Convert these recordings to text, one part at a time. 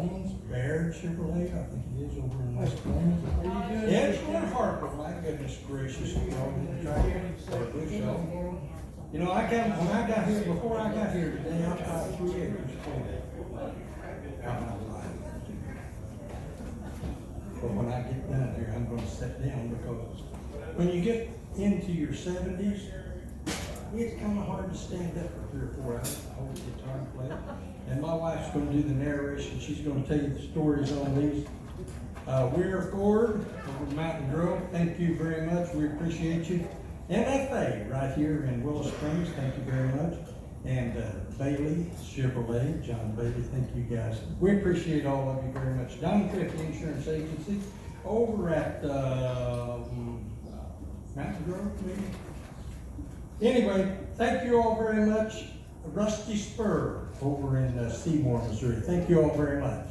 Plains, Baird Chevrolet, I think it is over in West Plains. Edgewood Harper, my goodness gracious, you know, good show. You know, when I got here, before I got here today, I bought 3 acres out my life. But when I get done here, I'm gonna sit down because when you get into your 70s, it's kind of hard to stand up for 3 or 4 hours to hold the guitar and play. And my wife's going to do the narration. She's going to tell you the stories on these. Weir Ford over Mountain Grove, thank you very much. We appreciate you. MFA right here in Willow Springs, thank you very much. And Bailey Chevrolet, John Bailey, thank you guys. We appreciate all of you very much. Don Cliff Insurance Agency over at Mountain Grove, maybe? Anyway, thank you all very much. Rusty Spur over in Seymour, Missouri. Thank you all very much.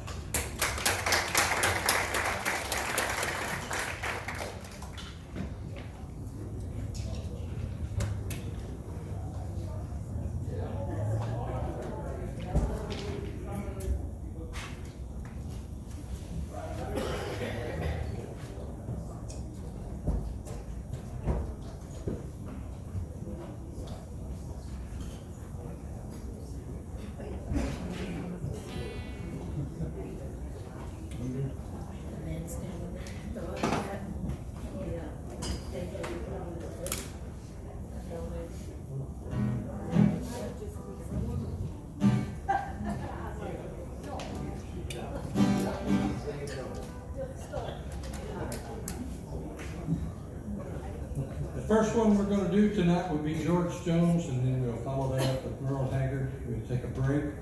The first one we're going to do tonight will be George Jones, and then we'll follow that up with Merle Haggard. We'll take a break.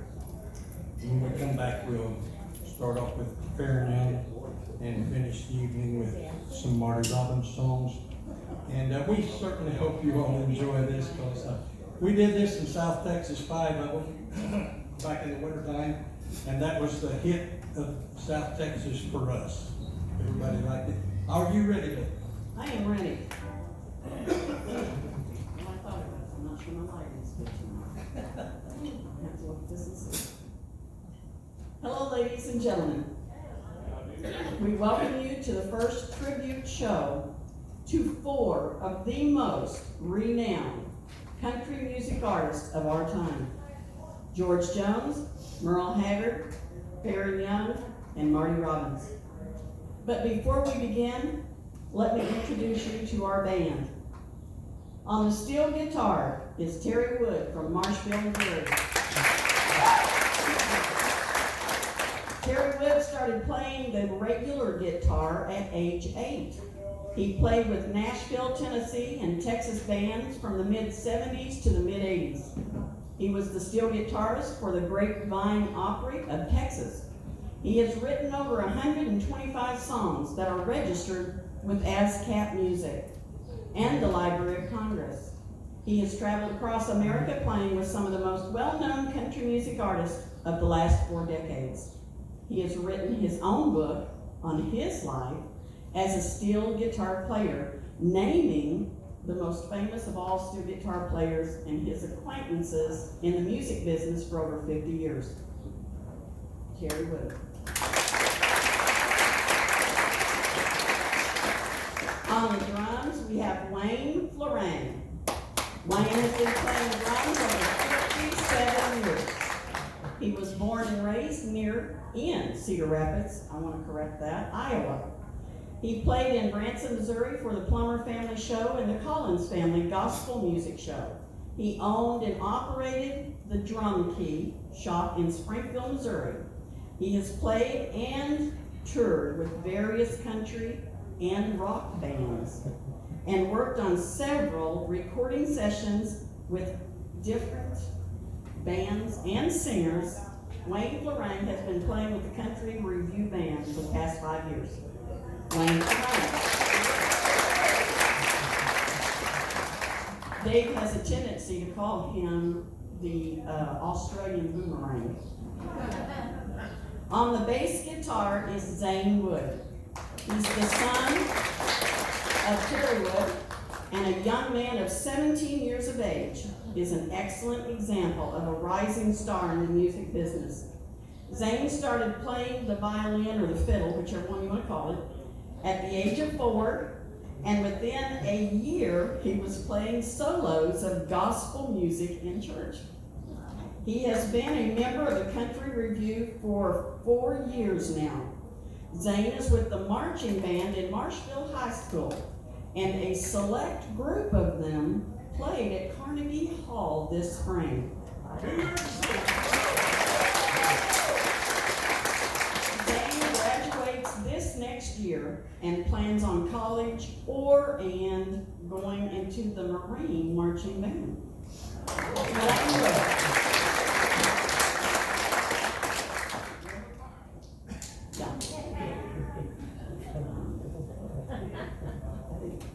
When we come back, we'll start off with Perryman and finish the evening with some Marty Robbins songs. And we certainly hope you all enjoy this, because we did this in South Texas, 5 of them, back in the wintertime, and that was the hit of South Texas for us. Everybody liked it. Are you ready, Bill? I am ready. I thought of it. I'm not sure my lighting is good tonight. I have to look at this and see. Hello, ladies and gentlemen. We welcome you to the first tribute show to 4 of the most renowned country music artists of our time: George Jones, Merle Haggard, Perryman, and Marty Robbins. But before we begin, let me introduce you to our band. On the steel guitar is Terry Wood from Marshville, Missouri. Terry Wood started playing the regular guitar at age 8. He played with Nashville, Tennessee, and Texas bands from the mid-70s to the mid-80s. He was the steel guitarist for the Grapevine Opry of Texas. He has written over 125 songs that are registered with ASCAP Music and the Library of Congress. He has traveled across America playing with some of the most well-known country music artists of the last 4 decades. He has written his own book on his life as a steel guitar player, naming the most famous of all steel guitar players and his acquaintances in the music business for over 50 years. Terry Wood. On the drums, we have Wayne Florang. Wayne has been playing drums over 57 years. He was born and raised in Cedar Rapids, I want to correct that, Iowa. He played in Branson, Missouri for the Plummer Family Show and the Collins Family Gospel Music Show. He owned and operated the Drum Key shop in Springfield, Missouri. He has played and toured with various country and rock bands, and worked on several recording sessions with different bands and singers. Wayne Florang has been playing with the Country Revue Band for the past 5 years. Wayne Florang. Dave has a tendency to call him the Australian boomerang. On the bass guitar is Zane Wood. He's the son of Terry Wood, and a young man of 17 years of age is an excellent example of a rising star in the music business. Zane started playing the violin or the fiddle, whichever one you want to call it, at the age of 4, and within a year, he was playing solos of gospel music in church. He has been a member of the Country Revue for 4 years now. Zane is with the marching band in Marshville High School, and a select group of them played at Carnegie Hall this spring. Zane graduates this next year and plans on college and going into the Marine marching band.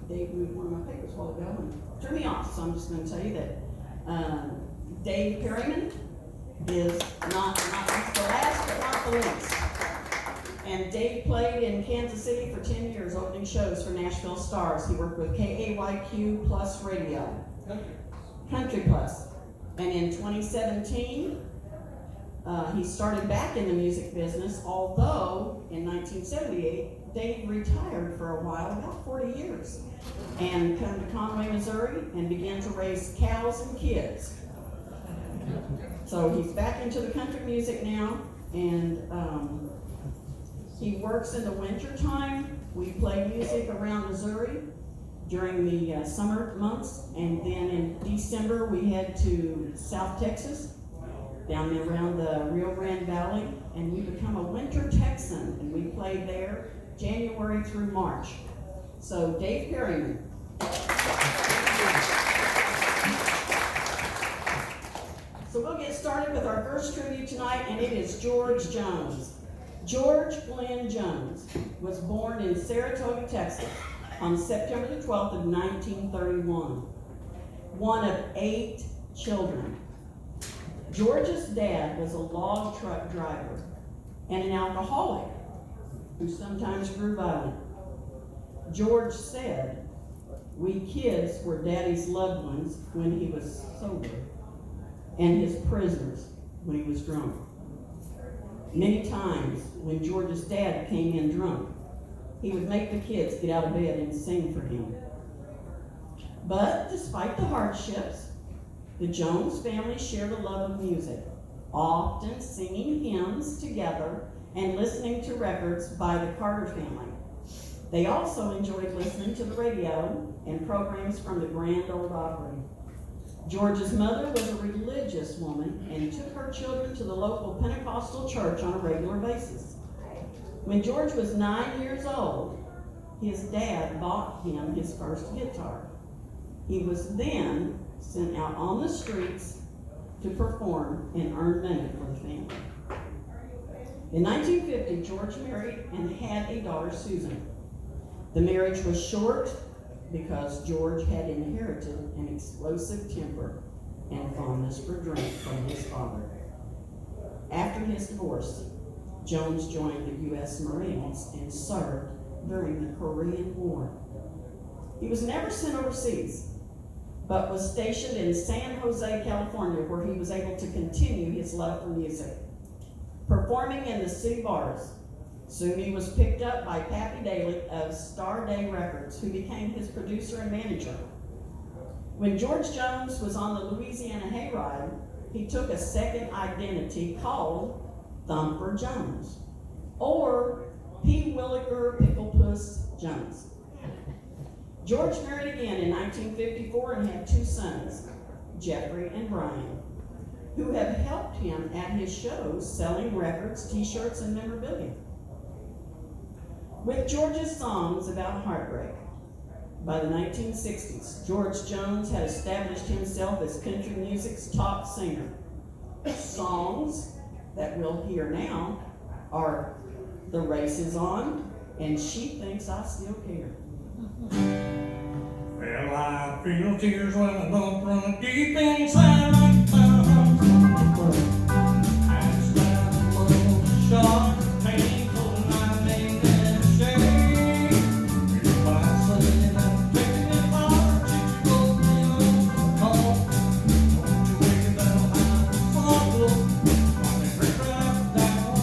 Dave moved one of my papers while ago and threw me off, so I'm just going to tell you that Dave Perryman is not the last but not the least. And Dave played in Kansas City for 10 years, opening shows for Nashville Stars. He worked with KAYQ Plus Radio, Country Plus. And in 2017, he started back in the music business, although in 1978, Dave retired for a while, about 40 years, and come to Conway, Missouri, and began to raise cows and kids. So he's back into the country music now, and he works in the winter time. We play music around Missouri during the summer months, and then in December we head to South Texas, down around the Rio Grande Valley, and we become a winter Texan, and we play there January through March. So Dave Perryman. So we'll get started with our first tribute tonight, and it is George Jones. George Glenn Jones was born in Saratoga, Texas on September the 12th of 1931, one of 8 children. George's dad was a log truck driver and an alcoholic who sometimes grew violent. George said, "We kids were Daddy's loved ones when he was sober, and his prisoners when he was drunk." Many times when George's dad came in drunk, he would make the kids get out of bed and sing for him. But despite the hardships, the Jones family shared a love of music, often singing hymns together and listening to records by the Carter family. They also enjoyed listening to the radio and programs from the Grand Ole Opry. George's mother was a religious woman and took her children to the local Pentecostal church on a regular basis. When George was 9 years old, his dad bought him his first guitar. He was then sent out on the streets to perform and earn money for the family. In 1950, George married and had a daughter, Susan. The marriage was short because George had inherited an explosive temper and fondness for drink from his father. After his divorce, Jones joined the U.S. Marines and served during the Korean War. He was never sent overseas, but was stationed in San Jose, California, where he was able to continue his love for music, performing in the city bars. Soon he was picked up by Pappy Daly of Star Day Records, who became his producer and manager. When George Jones was on the Louisiana Hayride, he took a second identity called Thumper Jones, or P. Williger Picklepuss Jones. George married again in 1954 and had 2 sons, Jeffrey and Brian, who have helped him at his shows selling records, t-shirts, and memorabilia. With George's songs about heartbreak, by the 1960s, George Jones had established himself as country music's top singer. Songs that we'll hear now are "The Race Is On" and "She Thinks I Still Care." Well, I feel tears when I bump from deep inside my heart. It's like a little shark, painful, lightning, and shame. If I say that taking it hard, you go beyond the call. Don't you wake up out of the sorrow, when they break right down.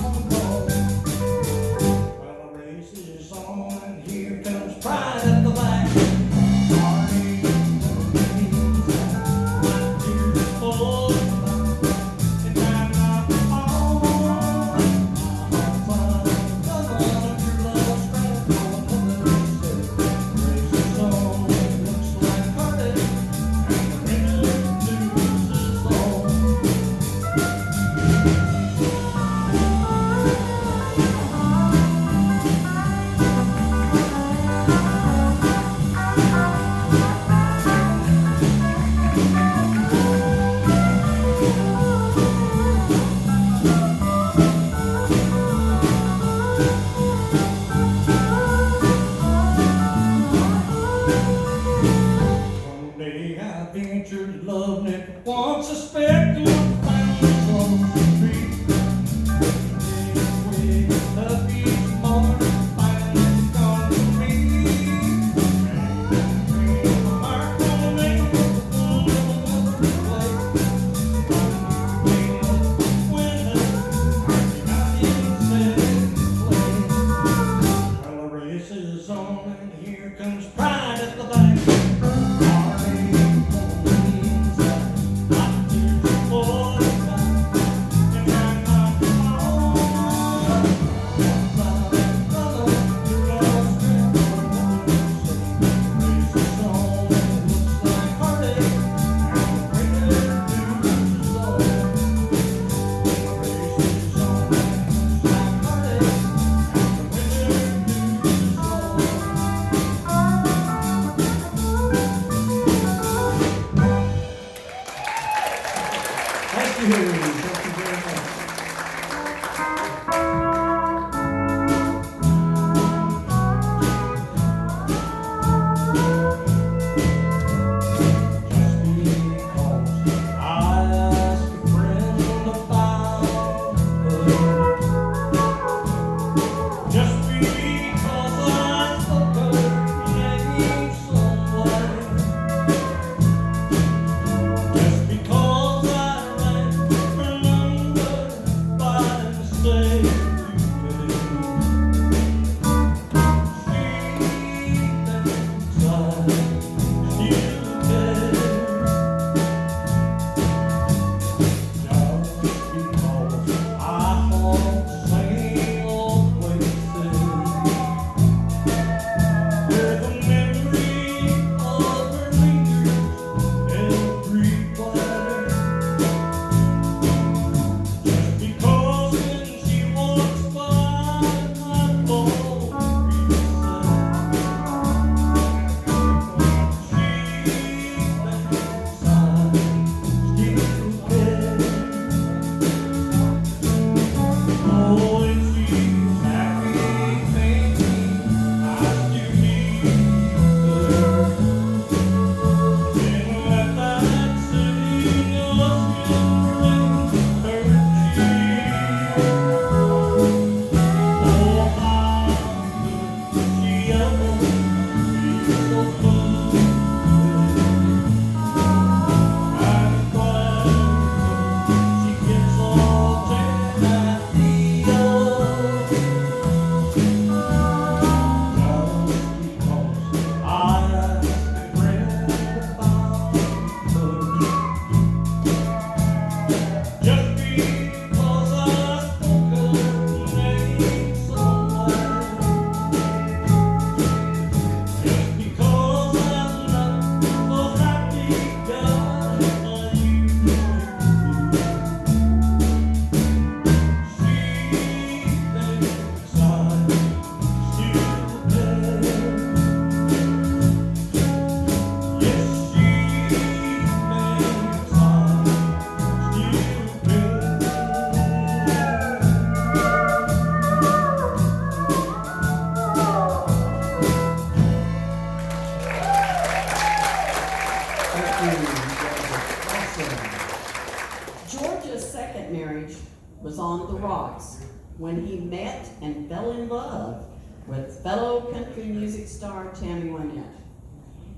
rocks when he met and fell in love with fellow country music star Tammy Wynette.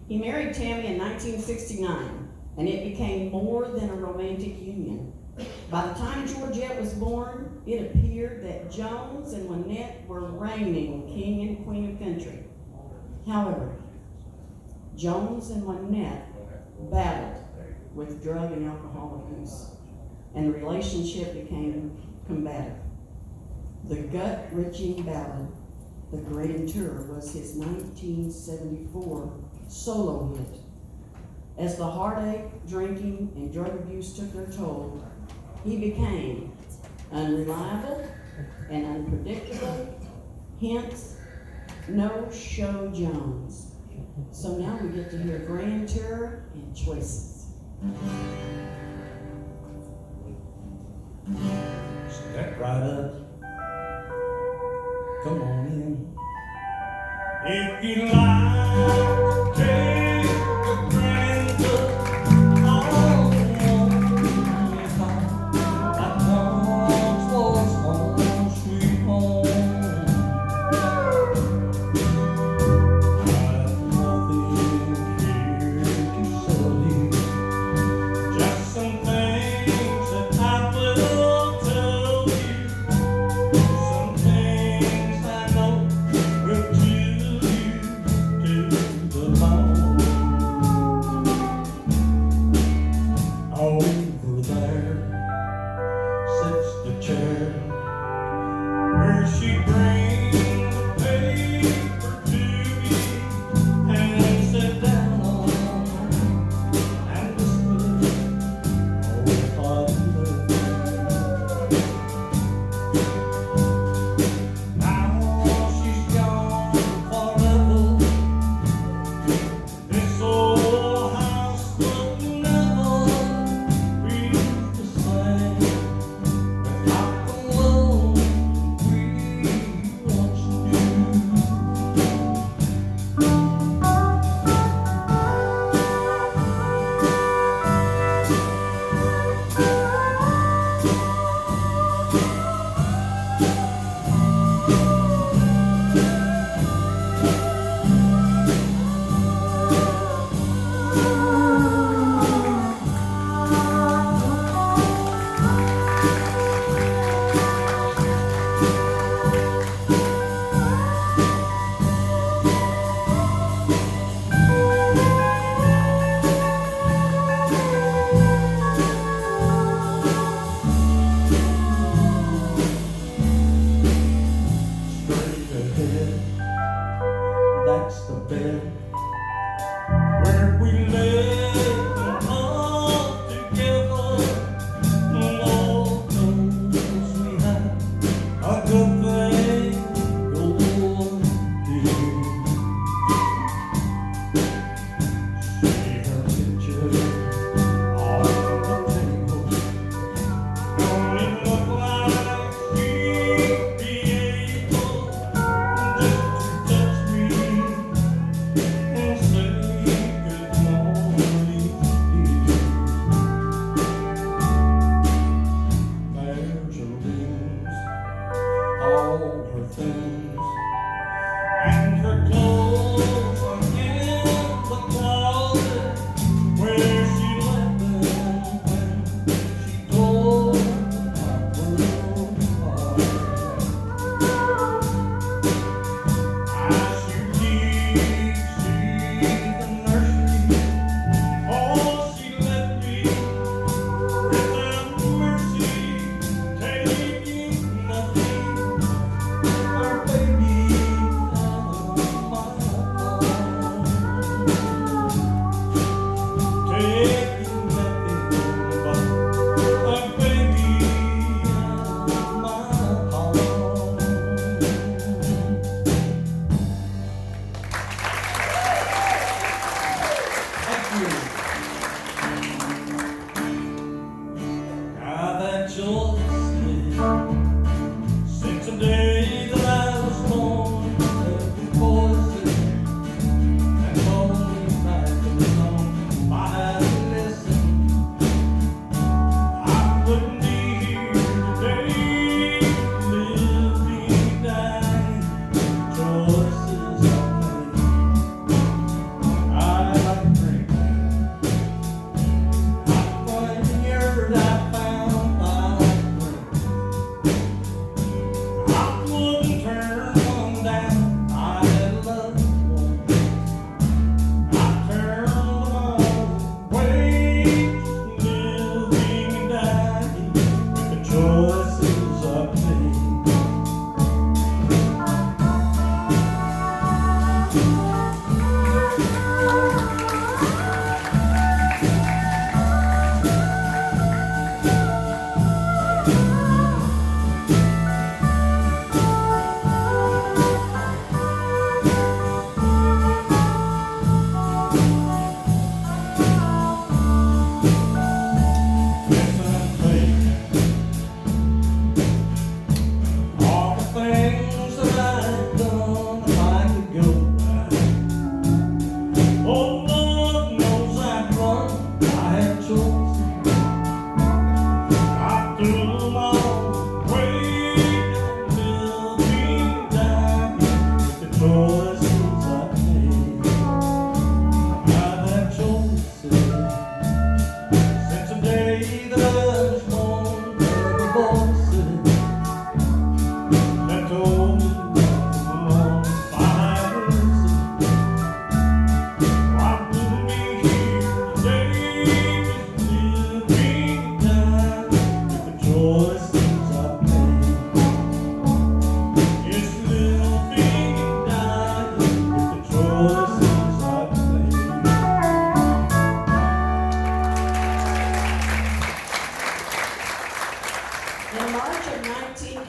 He married Tammy in 1969, and it became more than a romantic union. By the time Georgette was born, it appeared that Jones and Wynette were reigning king and queen of country. However, Jones and Wynette battled with drug and alcohol abuse, and the relationship became combative. The gut-wrenching ballad, The Grandeur, was his 1974 solo hit. As the heartache, drinking, and drug abuse took their toll, he became unreliable and unpredictable, hence, no-show Jones. So now we get to hear Grandeur and Choices. Step right up. Come on in. If you like to take a grand look all the time, that once was home, sweet home. I've nothing here to sell you, just some things that I will tell you, some things I know will do you to the bone.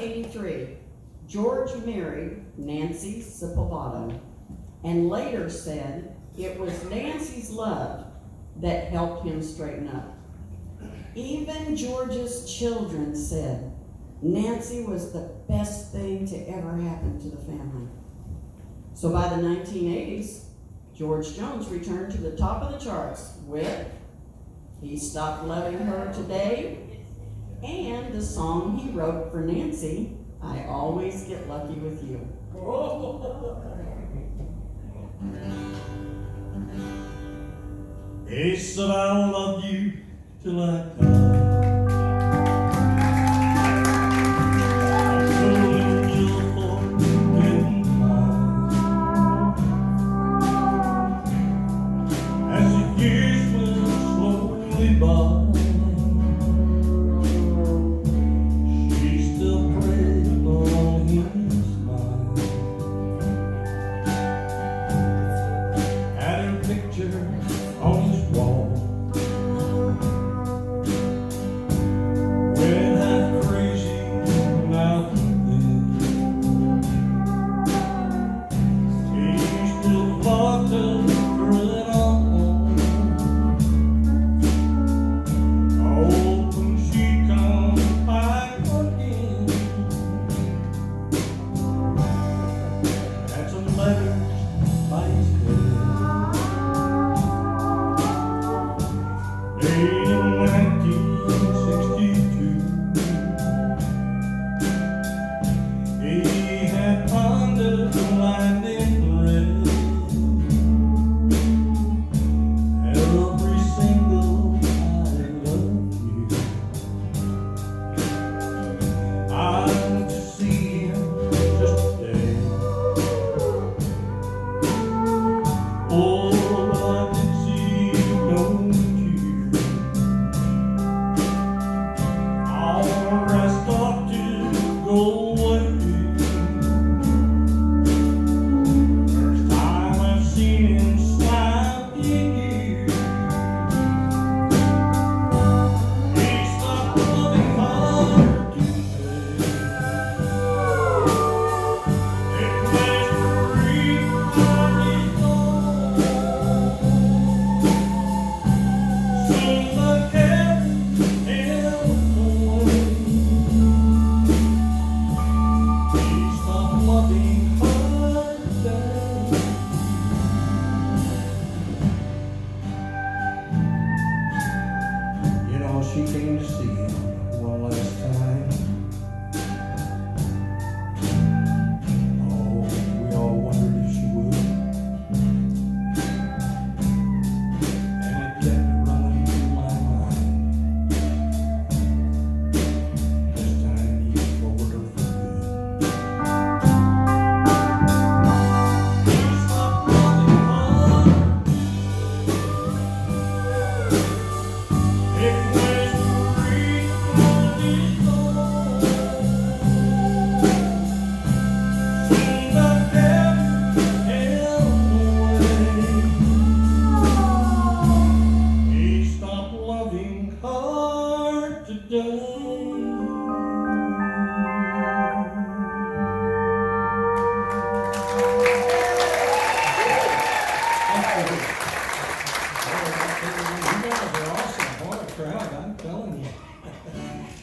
1983, George married Nancy Sepulveda and later said it was Nancy's love that helped him straighten up. Even George's children said Nancy was the best thing to ever happen to the family. So by the 1980s, George Jones returned to the top of the charts with He Stopped Loving Her Today and the song he wrote for Nancy, I Always Get Lucky With You. He said, I'll love you till I die.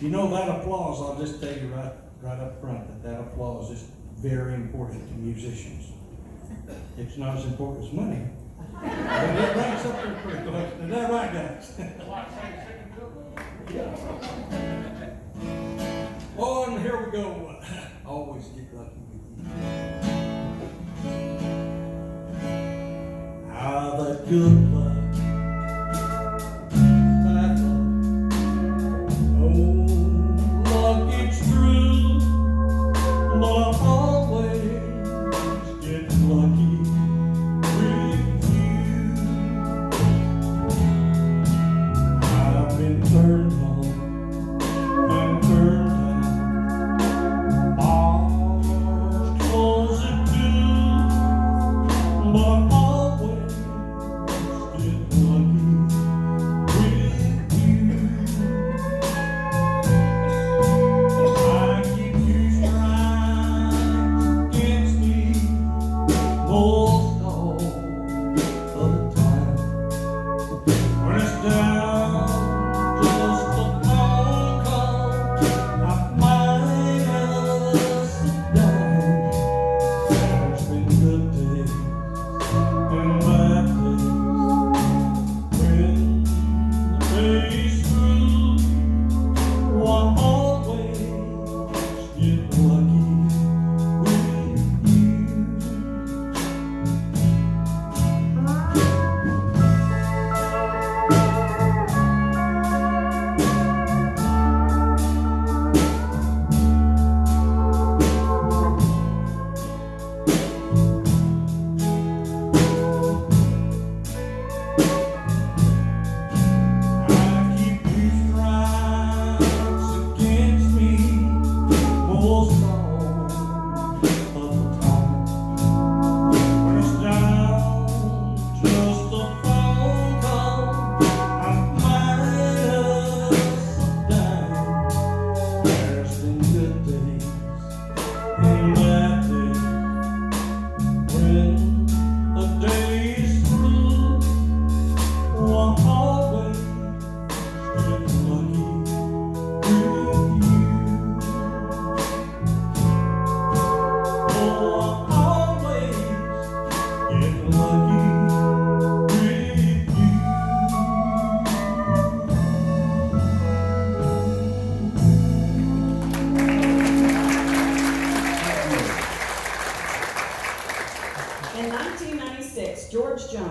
You know, that applause, I'll just tell you right up front, that applause is very important to musicians. It's not as important as money, but it ranks up there pretty close. Is that right, guys? Oh, and here we go. Always get lucky with you. How that good luck.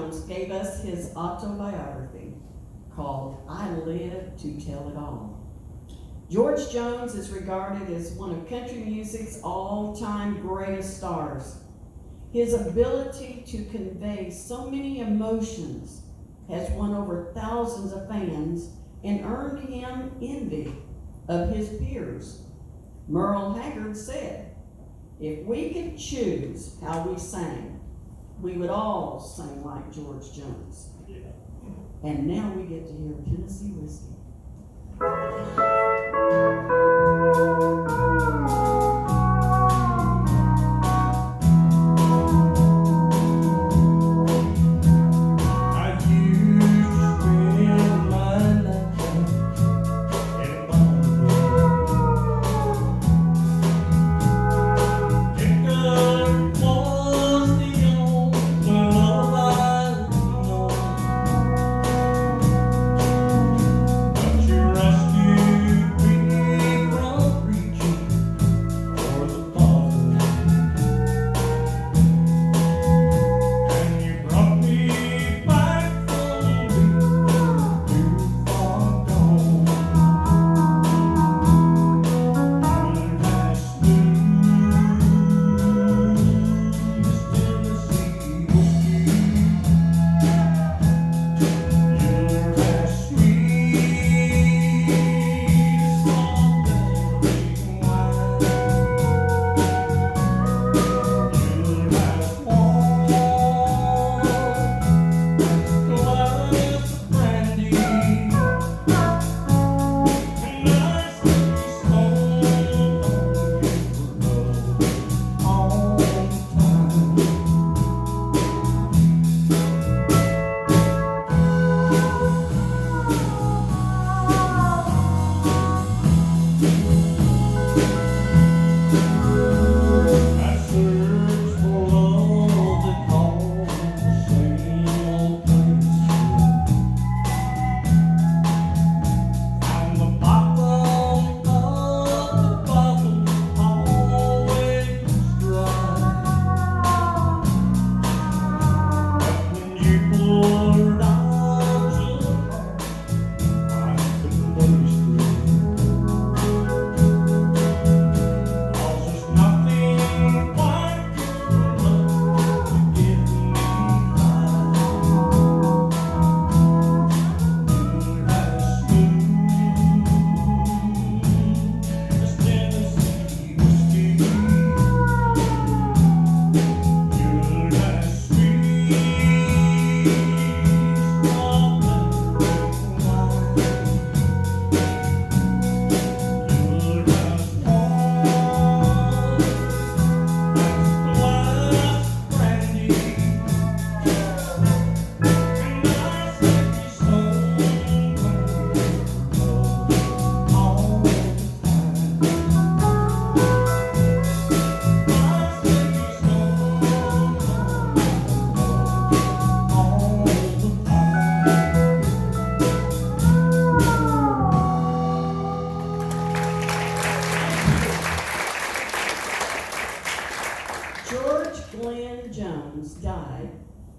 Jones gave us his autobiography called I Live to Tell It All. George Jones is regarded as one of country music's all-time greatest stars. His ability to convey so many emotions has won over thousands of fans and earned him envy of his peers. Merle Haggard said, "If we could choose how we sang, we would all sing like George Jones." And now we get to hear Tennessee Whiskey.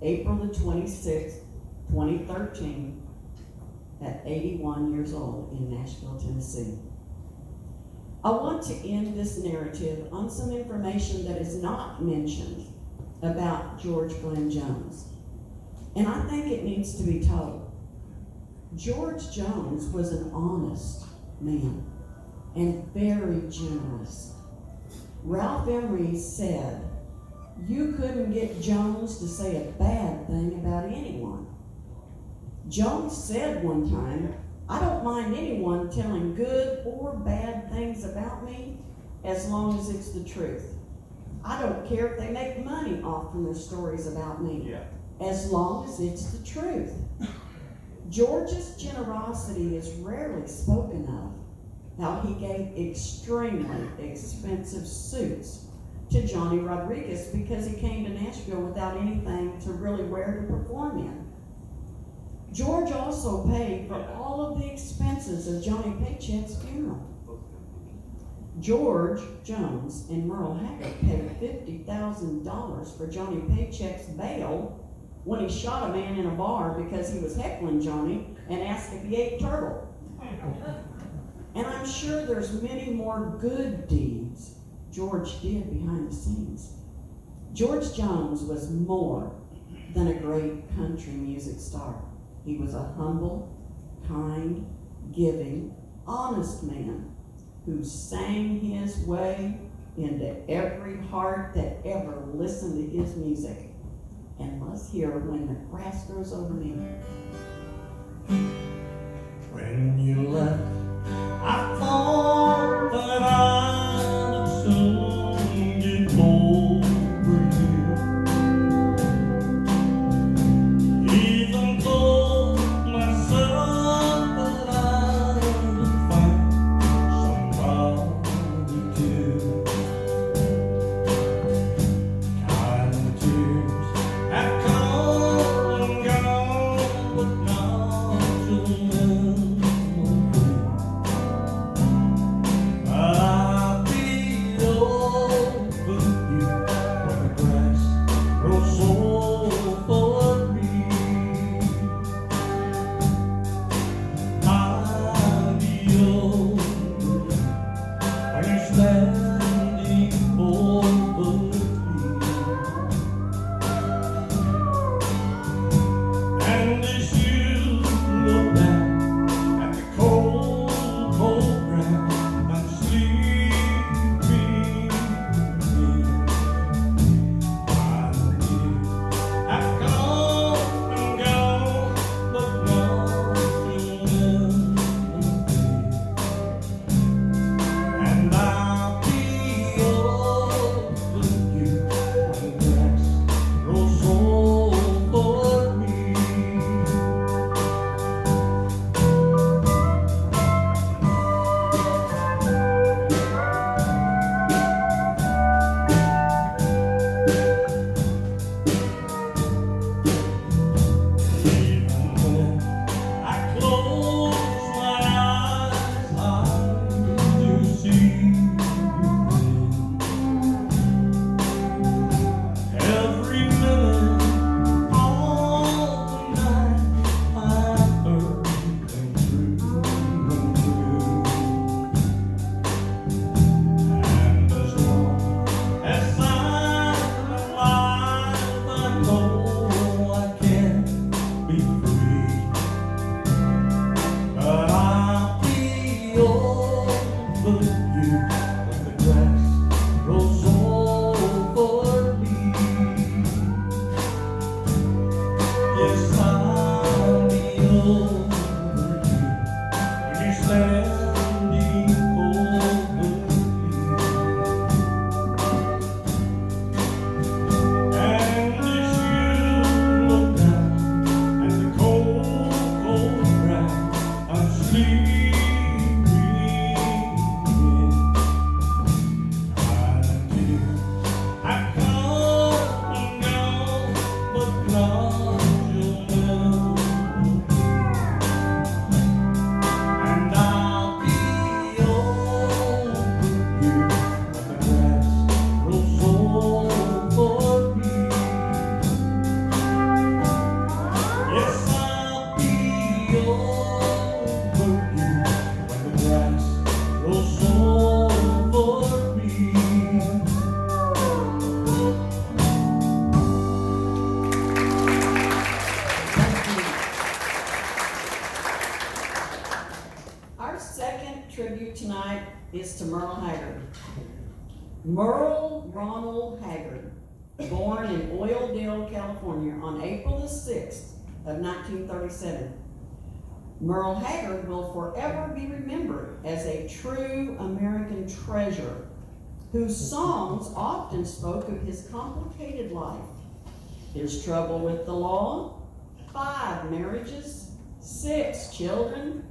April the 26th, 2013, at 81 years old in Nashville, Tennessee. I want to end this narrative on some information that is not mentioned about George Glenn Jones, and I think it needs to be told. George Jones was an honest man and very generous. Ralph Emery said, "You couldn't get Jones to say a bad thing about anyone." Jones said one time, "I don't mind anyone telling good or bad things about me as long as it's the truth. I don't care if they make money off from their stories about me, as long as it's the truth." George's generosity is rarely spoken of. How he gave extremely expensive suits to Johnny Rodriguez because he came to Nashville without anything to really wear to perform in. George also paid for all of the expenses of Johnny Paycheck's funeral. George Jones and Merle Haggard paid $50,000 for Johnny Paycheck's bail when he shot a man in a bar because he was heckling Johnny and asked if he ate turtle. And I'm sure there's many more good deeds George did behind the scenes. George Jones was more than a great country music star. He was a humble, kind, giving, honest man who sang his way into every heart that ever listened to his music. And let's hear When the Grass Grows Over Me. When you left, I thought that I would soon get over you. Even told myself that I would find somebody to. Kind tears have come and gone, but not your memory. I'll be over you when the grass grows over me. I'll be over you when you're standing over me. And as you look down at the cold, cold ground, I'm sleeping in. My years have come and gone, but not your memory. And I'll be over you when the grass grows over me. Even when I close my eyes, I do see you then. Every minute, all the night, I've heard them through and through. And as long as I'm alive, I know I can't be free. But I'll be over you when the grass grows over me. Yes, I'll be over you when you're standing over me. And as you look down at the cold, cold ground, I'm sleeping in. My tears have come and gone, but not your memory. And I'll be over you when the grass grows over me. Yes, I'll be over you when the grass grows over me. Our second tribute tonight is to Merle Haggard. Merle Ronald Haggard, born in Oildale, California on April the 6th of 1937. Merle Haggard will forever be remembered as a true American treasure whose songs often spoke of his complicated life, his trouble with the law, 5 marriages, 6 children,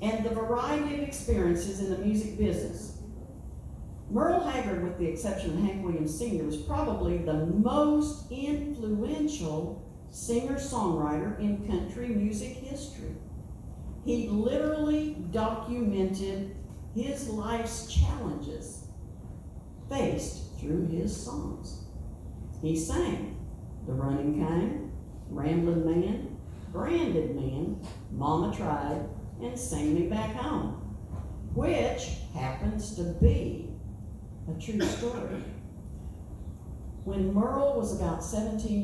and the variety of experiences in the music business. Merle Haggard, with the exception of Hank Williams Sr., was probably the most influential singer-songwriter in country music history. He literally documented his life's challenges faced through his songs. He sang The Running Kind, Ramblin' Man, Branded Man, Mama Tried, and Sing Me Back Home, which happens to be a true story. When Merle was about 17